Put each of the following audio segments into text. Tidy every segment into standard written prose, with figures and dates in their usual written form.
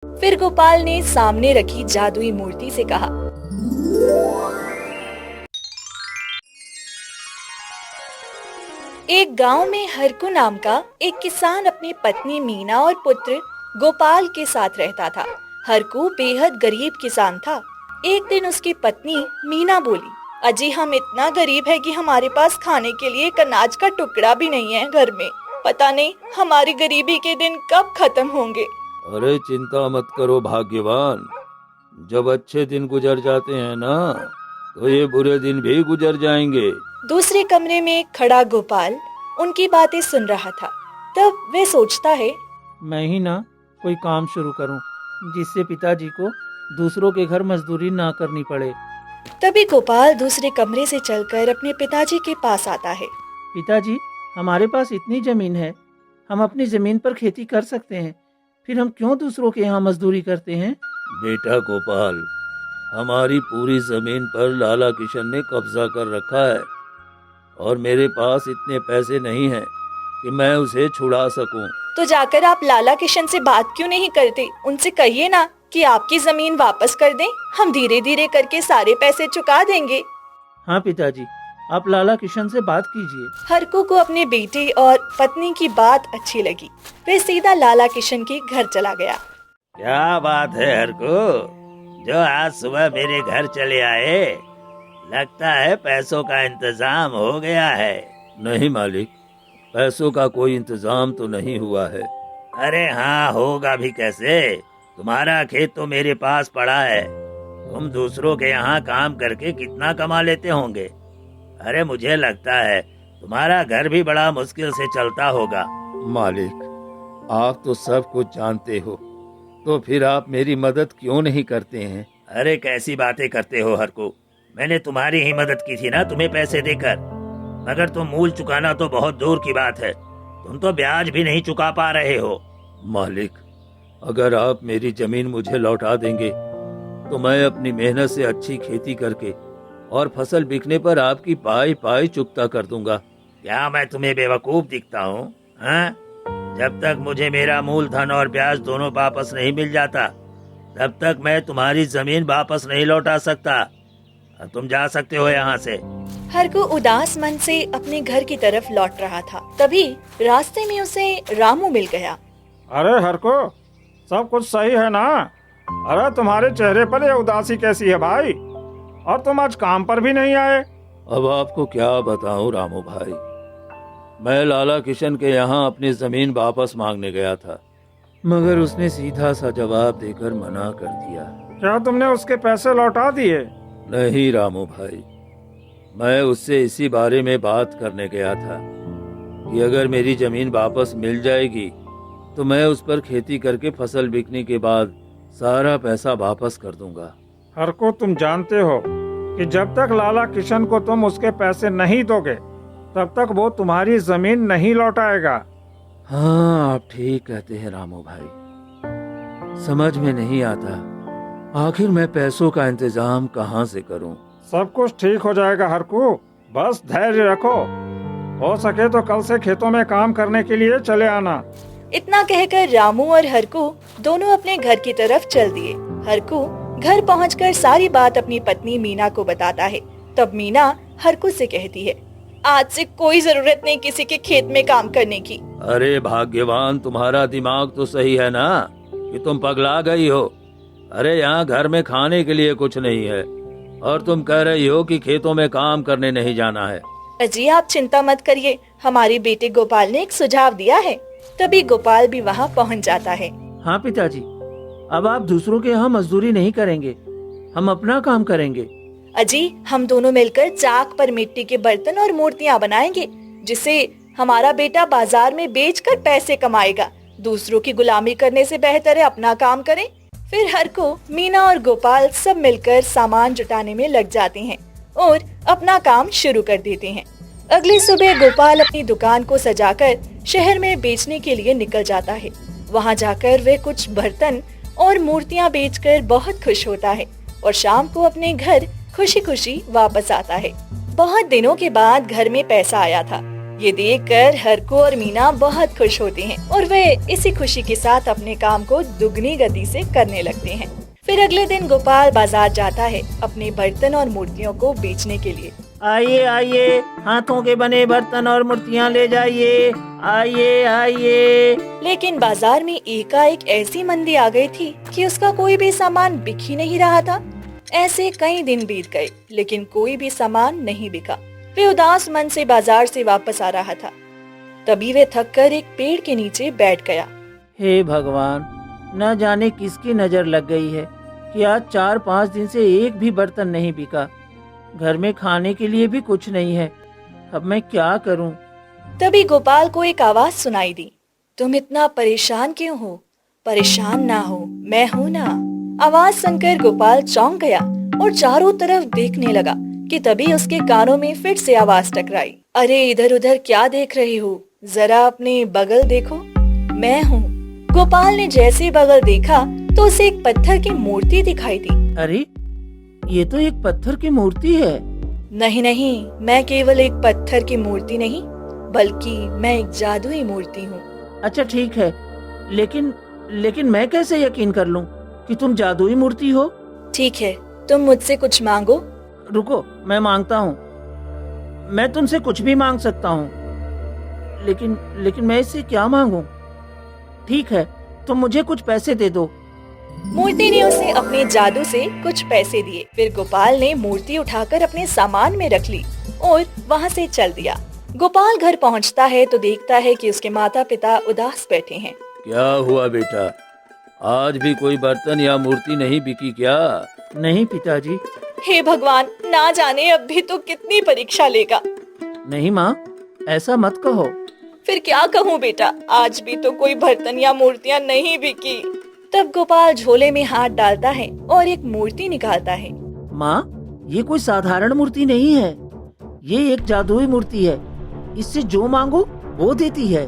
फिर गोपाल ने सामने रखी जादुई मूर्ति से कहा, एक गांव में हरकू नाम का एक किसान अपनी पत्नी मीना और पुत्र गोपाल के साथ रहता था। हरकू बेहद गरीब किसान था। एक दिन उसकी पत्नी मीना बोली, अजी हम इतना गरीब है कि हमारे पास खाने के लिए एक अनाज का टुकड़ा भी नहीं है घर में। पता नहीं हमारी गरीबी के दिन कब खत्म होंगे। अरे चिंता मत करो भाग्यवान, जब अच्छे दिन गुजर जाते हैं ना तो ये बुरे दिन भी गुजर जाएंगे। दूसरे कमरे में खड़ा गोपाल उनकी बातें सुन रहा था। तब वे सोचता है, मैं ही ना कोई काम शुरू करूं जिससे पिताजी को दूसरों के घर मजदूरी ना करनी पड़े। तभी गोपाल दूसरे कमरे से चलकर अपने पिताजी के पास आता है। पिताजी, हमारे पास इतनी जमीन है, हम अपनी जमीन पर खेती कर सकते हैं, फिर हम क्यों दूसरों के यहाँ मजदूरी करते हैं? बेटा गोपाल, हमारी पूरी जमीन पर लाला किशन ने कब्जा कर रखा है और मेरे पास इतने पैसे नहीं हैं कि मैं उसे छुड़ा सकूं। तो जाकर आप लाला किशन से बात क्यों नहीं करते? उनसे कहिए ना कि आपकी जमीन वापस कर दें, हम धीरे धीरे करके सारे पैसे चुका देंगे। हाँ पिताजी, आप लाला किशन से बात कीजिए। हरकू को अपने बेटे और पत्नी की बात अच्छी लगी। वे सीधा लाला किशन के घर चला गया। क्या बात है हरकू, जो आज सुबह मेरे घर चले आए? लगता है पैसों का इंतजाम हो गया है। नहीं मालिक, पैसों का कोई इंतजाम तो नहीं हुआ है। अरे हाँ, होगा भी कैसे? तुम्हारा खेत तो मेरे पास पड़ा है। तुम दूसरों के यहाँ काम करके कितना कमा लेते होंगे। अरे मुझे लगता है तुम्हारा घर भी बड़ा मुश्किल से चलता होगा। मालिक, आप तो सब कुछ जानते हो, तो फिर आप मेरी मदद क्यों नहीं करते हैं? अरे कैसी बातें करते हो हरकू, मैंने तुम्हारी ही मदद की थी ना तुम्हें पैसे देकर, मगर तुम मूल चुकाना तो बहुत दूर की बात है, तुम तो ब्याज भी नहीं चुका पा रहे हो। मालिक, अगर आप मेरी जमीन मुझे लौटा देंगे तो मैं अपनी मेहनत से अच्छी खेती करके और फसल बिकने पर आपकी पाई पाई चुकता कर दूंगा। क्या मैं तुम्हें बेवकूफ दिखता हूँ? हाँ? जब तक मुझे मेरा मूलधन और ब्याज दोनों वापस नहीं मिल जाता तब तक मैं तुम्हारी जमीन वापस नहीं लौटा सकता। तुम जा सकते हो यहाँ से। हरकू उदास मन से अपने घर की तरफ लौट रहा था। तभी रास्ते में उसे रामू मिल गया। अरे हरकू, सब कुछ सही है ना? अरे तुम्हारे चेहरे पर ये उदासी कैसी है भाई? और तुम आज काम पर भी नहीं आए। अब आपको क्या बताऊं रामू भाई, मैं लाला किशन के यहाँ अपनी जमीन वापस मांगने गया था, मगर उसने सीधा सा जवाब देकर मना कर दिया। क्या तुमने उसके पैसे लौटा दिए? नहीं रामू भाई, मैं उससे इसी बारे में बात करने गया था कि अगर मेरी जमीन वापस मिल जाएगी तो मैं उस पर खेती करके फसल बिकने के बाद सारा पैसा वापस कर दूंगा। हरकू, तुम जानते हो कि जब तक लाला किशन को तुम उसके पैसे नहीं दोगे तब तक वो तुम्हारी जमीन नहीं लौटाएगा। हाँ, आप ठीक कहते हैं रामू भाई, समझ में नहीं आता आखिर मैं पैसों का इंतजाम कहाँ से करूं। सब कुछ ठीक हो जाएगा हरकू, बस धैर्य रखो। हो सके तो कल से खेतों में काम करने के लिए चले आना। इतना कहकर रामू और हरकू दोनों अपने घर की तरफ चल दिए। हरकू घर पहुंचकर सारी बात अपनी पत्नी मीना को बताता है। तब मीना हरकू से कहती है, आज से कोई जरूरत नहीं किसी के खेत में काम करने की। अरे भाग्यवान, तुम्हारा दिमाग तो सही है ना कि तुम पगला गई हो। अरे यहाँ घर में खाने के लिए कुछ नहीं है और तुम कह रही हो कि खेतों में काम करने नहीं जाना है। अजी आप चिंता मत करिए, हमारे बेटे गोपाल ने एक सुझाव दिया है। तभी गोपाल भी वहाँ पहुँच जाता है। हाँ पिताजी, अब आप दूसरों के यहाँ मजदूरी नहीं करेंगे, हम अपना काम करेंगे। अजी हम दोनों मिलकर चाक पर मिट्टी के बर्तन और मूर्तियाँ बनाएंगे, जिसे हमारा बेटा बाजार में बेचकर पैसे कमाएगा। दूसरों की गुलामी करने से बेहतर है अपना काम करें। फिर हरकू, मीना और गोपाल सब मिलकर सामान जुटाने में लग जाते हैं और अपना काम शुरू कर देते हैं। अगली सुबह गोपाल अपनी दुकान को सजाकर शहर में बेचने के लिए निकल जाता है। वहाँ जाकर वे कुछ बर्तन और मूर्तियाँ बेचकर बहुत खुश होता है और शाम को अपने घर खुशी खुशी वापस आता है। बहुत दिनों के बाद घर में पैसा आया था। ये देखकर हरकू और मीना बहुत खुश होते हैं और वे इसी खुशी के साथ अपने काम को दुगनी गति से करने लगते हैं। फिर अगले दिन गोपाल बाजार जाता है अपने बर्तन और मूर्तियों को बेचने के लिए। आइए आइए, हाथों के बने बर्तन और मूर्तियाँ ले जाइए, आइए आइए। लेकिन बाजार में एकाएक ऐसी मंदी आ गई थी कि उसका कोई भी सामान बिक ही नहीं रहा था। ऐसे कई दिन बीत गए लेकिन कोई भी सामान नहीं बिका। वे उदास मन से बाजार से वापस आ रहा था। तभी वे थककर एक पेड़ के नीचे बैठ गया। हे भगवान, न जाने किसकी नजर लग गई है कि आज 4-5 दिन से एक भी बर्तन नहीं बिका। घर में खाने के लिए भी कुछ नहीं है। अब मैं क्या करूं? तभी गोपाल को एक आवाज सुनाई दी। तुम इतना परेशान क्यों हो? परेशान ना हो, मैं हूँ ना। आवाज सुनकर गोपाल चौंक गया और चारों तरफ देखने लगा कि तभी उसके कानों में फिर से आवाज टकराई। अरे इधर उधर क्या देख रहे हो? जरा अपने बगल देखो, मैं हूँ। गोपाल ने जैसे बगल देखा तो उसे एक पत्थर की मूर्ति दिखाई दी। अरे ये तो एक पत्थर की मूर्ति है। नहीं नहीं, मैं केवल एक पत्थर की मूर्ति नहीं बल्कि मैं एक जादुई मूर्ति हूँ। अच्छा ठीक है, लेकिन मैं कैसे यकीन कर लूं कि तुम जादुई मूर्ति हो? ठीक है, तुम मुझसे कुछ मांगो। रुको, मैं मांगता हूँ। मैं तुमसे कुछ भी मांग सकता हूँ, लेकिन मैं इससे क्या मांगूं? ठीक है, तुम मुझे कुछ पैसे दे दो। मूर्ति ने उसे अपने जादू से कुछ पैसे दिए। फिर गोपाल ने मूर्ति उठाकर अपने सामान में रख ली और वहाँ से चल दिया। गोपाल घर पहुँचता है तो देखता है कि उसके माता पिता उदास बैठे हैं। क्या हुआ बेटा, आज भी कोई बर्तन या मूर्ति नहीं बिकी क्या? नहीं पिताजी। हे भगवान, ना जाने अब भी तो कितनी परीक्षा लेगा। नहीं माँ, ऐसा मत कहो। फिर क्या कहूँ बेटा, आज भी तो कोई बर्तन या मूर्तियाँ नहीं बिकी। तब गोपाल झोले में हाथ डालता है और एक मूर्ति निकालता है। माँ, ये कोई साधारण मूर्ति नहीं है, ये एक जादुई मूर्ति है। इससे जो मांगो वो देती है।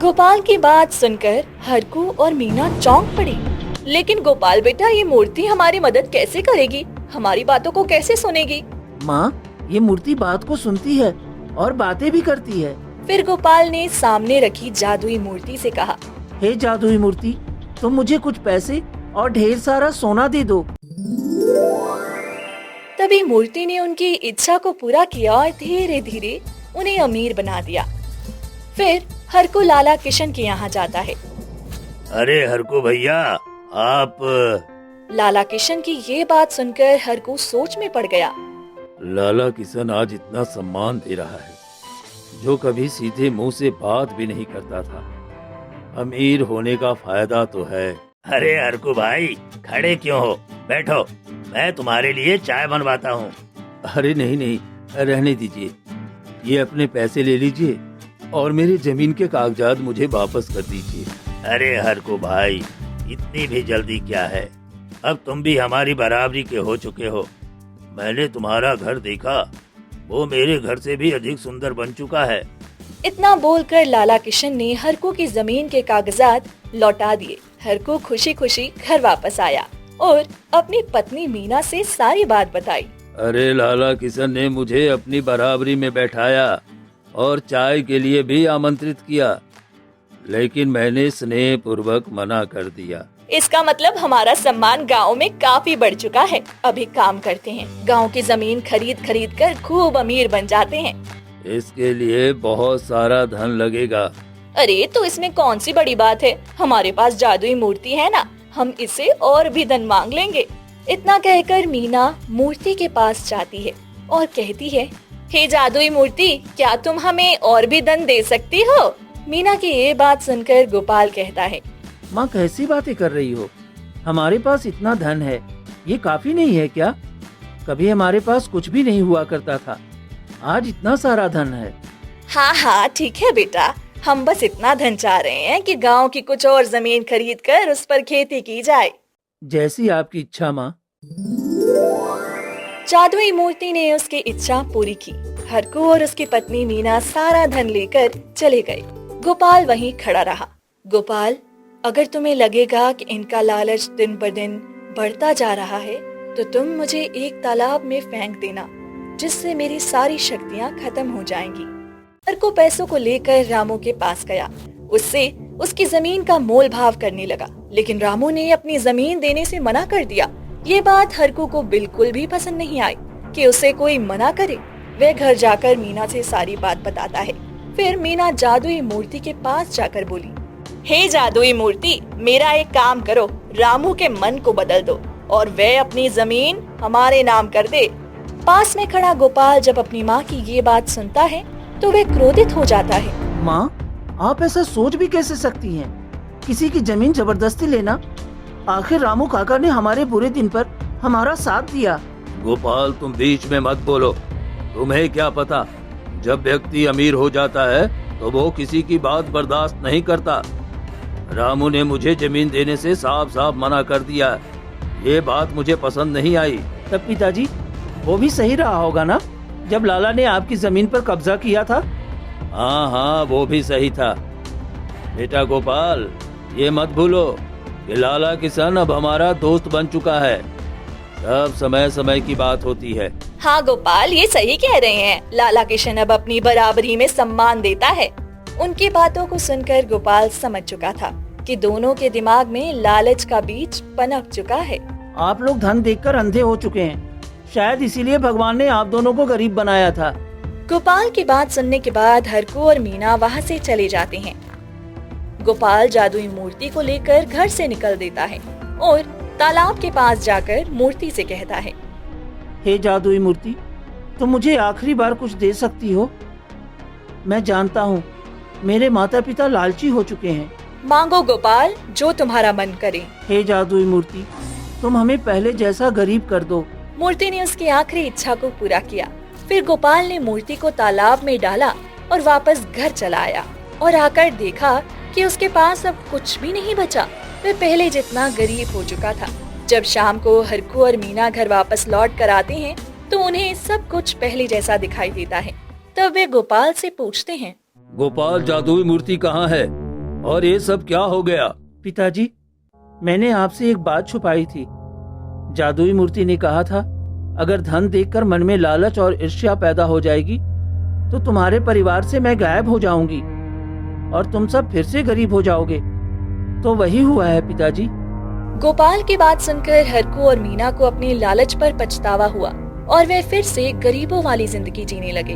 गोपाल की बात सुनकर हरकू और मीना चौंक पड़ी। लेकिन गोपाल बेटा, ये मूर्ति हमारी मदद कैसे करेगी? हमारी बातों को कैसे सुनेगी? माँ, ये मूर्ति बात को सुनती है और बातें भी करती है। फिर गोपाल ने सामने रखी जादुई मूर्ति से कहा, हे जादुई मूर्ति, तुम मुझे कुछ पैसे और ढेर सारा सोना दे दो। तभी मूर्ति ने उनकी इच्छा को पूरा किया और धीरे धीरे उन्हें अमीर बना दिया। फिर हरकू लाला किशन के यहाँ जाता है। अरे हरकू भैया, आप। लाला किशन की ये बात सुनकर हरकू सोच में पड़ गया। लाला किशन आज इतना सम्मान दे रहा है, जो कभी सीधे मुंह से बात भी नहीं करता था। अमीर होने का फायदा तो है। अरे हरकू भाई, खड़े क्यों हो? बैठो, मैं तुम्हारे लिए चाय बनवाता हूँ। अरे नहीं, रहने दीजिए। ये अपने पैसे ले लीजिए और मेरी जमीन के कागजात मुझे वापस कर दीजिए। अरे हरकू भाई, इतनी भी जल्दी क्या है? अब तुम भी हमारी बराबरी के हो चुके हो। मैंने तुम्हारा घर देखा, वो मेरे घर से भी अधिक सुंदर बन चुका है। इतना बोलकर लाला किशन ने हरकू की जमीन के कागजात लौटा दिए। हरकू खुशी खुशी घर वापस आया और अपनी पत्नी मीना से सारी बात बताई। अरे लाला किशन ने मुझे अपनी बराबरी में बैठाया और चाय के लिए भी आमंत्रित किया, लेकिन मैंने स्नेह पूर्वक मना कर दिया। इसका मतलब हमारा सम्मान गांव में काफी बढ़ चुका है। अभी काम करते हैं, गांव की जमीन खरीद कर खूब अमीर बन जाते हैं। इसके लिए बहुत सारा धन लगेगा। अरे तो इसमें कौन सी बड़ी बात है? हमारे पास जादुई मूर्ति है ना, हम इससे और भी धन मांग लेंगे। इतना कहकर मीना मूर्ति के पास जाती है और कहती है, हे जादुई मूर्ति, क्या तुम हमें और भी धन दे सकती हो? मीना की ये बात सुनकर गोपाल कहता है, माँ कैसी बातें कर रही हो? हमारे पास इतना धन है, ये काफी नहीं है क्या? कभी हमारे पास कुछ भी नहीं हुआ करता था, आज इतना सारा धन है। हाँ ठीक है बेटा, हम बस इतना धन चाह रहे हैं कि गांव की कुछ और जमीन खरीद कर उस पर खेती की जाए। जैसी आपकी इच्छा माँ। जादुई मूर्ति ने उसकी इच्छा पूरी की। हरकू और उसकी पत्नी मीना सारा धन लेकर चले गए। गोपाल वहीं खड़ा रहा। गोपाल, अगर तुम्हें लगेगा कि इनका लालच दिन पर दिन बढ़ता जा रहा है, तो तुम मुझे एक तालाब में फेंक देना, जिससे मेरी सारी शक्तियाँ खत्म हो जाएंगी। हरकू पैसों को लेकर रामू के पास गया। उससे उसकी जमीन का मोल भाव करने लगा, लेकिन रामू ने अपनी जमीन देने से मना कर दिया। ये बात हरकू को बिल्कुल भी पसंद नहीं आई कि उसे कोई मना करे। वह घर जाकर मीना से सारी बात बताता है। फिर मीना जादुई मूर्ति के पास जाकर बोली, हे जादुई मूर्ति, मेरा एक काम करो, रामू के मन को बदल दो और वह अपनी जमीन हमारे नाम कर दे। पास में खड़ा गोपाल जब अपनी माँ की ये बात सुनता है तो वह क्रोधित हो जाता है। माँ, आप ऐसा सोच भी कैसे सकती हैं? किसी की जमीन जबरदस्ती लेना? आखिर रामू काका ने हमारे बुरे दिन पर हमारा साथ दिया। गोपाल, तुम बीच में मत बोलो। तुम्हें क्या पता, जब व्यक्ति अमीर हो जाता है तो वो किसी की बात बर्दाश्त नहीं करता। रामू ने मुझे जमीन देने से साफ साफ मना कर दिया। ये बात मुझे पसंद नहीं आई। तब पिताजी, वो भी सही रहा होगा ना, जब लाला ने आपकी जमीन पर कब्जा किया था? हाँ, वो भी सही था। बेटा गोपाल, ये मत भूलो कि लाला किशन अब हमारा दोस्त बन चुका है। सब समय समय की बात होती है। हाँ गोपाल, ये सही कह रहे हैं। लाला किशन अब अपनी बराबरी में सम्मान देता है। उनकी बातों को सुनकर गोपाल समझ चुका था कि दोनों के दिमाग में लालच का बीज पनप चुका है। आप लोग धन देखकर अंधे हो चुके हैं। शायद इसीलिए भगवान ने आप दोनों को गरीब बनाया था। गोपाल की बात सुनने के बाद हरकू और मीना वहाँ से चले जाते हैं। गोपाल जादुई मूर्ति को लेकर घर से निकल देता है और तालाब के पास जाकर मूर्ति से कहता है, हे जादुई मूर्ति, तुम मुझे आखिरी बार कुछ दे सकती हो? मैं जानता हूँ मेरे माता पिता लालची हो चुके हैं। मांगो गोपाल, जो तुम्हारा मन करे। हे जादुई मूर्ति, तुम हमें पहले जैसा गरीब कर दो। मूर्ति ने उसकी आखिरी इच्छा को पूरा किया। फिर गोपाल ने मूर्ति को तालाब में डाला और वापस घर चला आया और आकर देखा कि उसके पास अब कुछ भी नहीं बचा। वह पहले जितना गरीब हो चुका था। जब शाम को हरकू और मीना घर वापस लौट कर आते हैं तो उन्हें सब कुछ पहले जैसा दिखाई देता है। तब वे गोपाल से पूछते हैं, गोपाल, जादुई मूर्ति कहाँ है और ये सब क्या हो गया? पिताजी, मैंने आपसे एक बात छुपाई थी। जादुई मूर्ति ने कहा था, अगर धन देखकर मन में लालच और ईर्ष्या पैदा हो जाएगी तो तुम्हारे परिवार से मैं गायब हो जाऊंगी और तुम सब फिर से गरीब हो जाओगे। तो वही हुआ है पिताजी। गोपाल की बात सुनकर हरकू और मीना को अपनी लालच पर पछतावा हुआ और वे फिर से गरीबों वाली जिंदगी जीने लगे।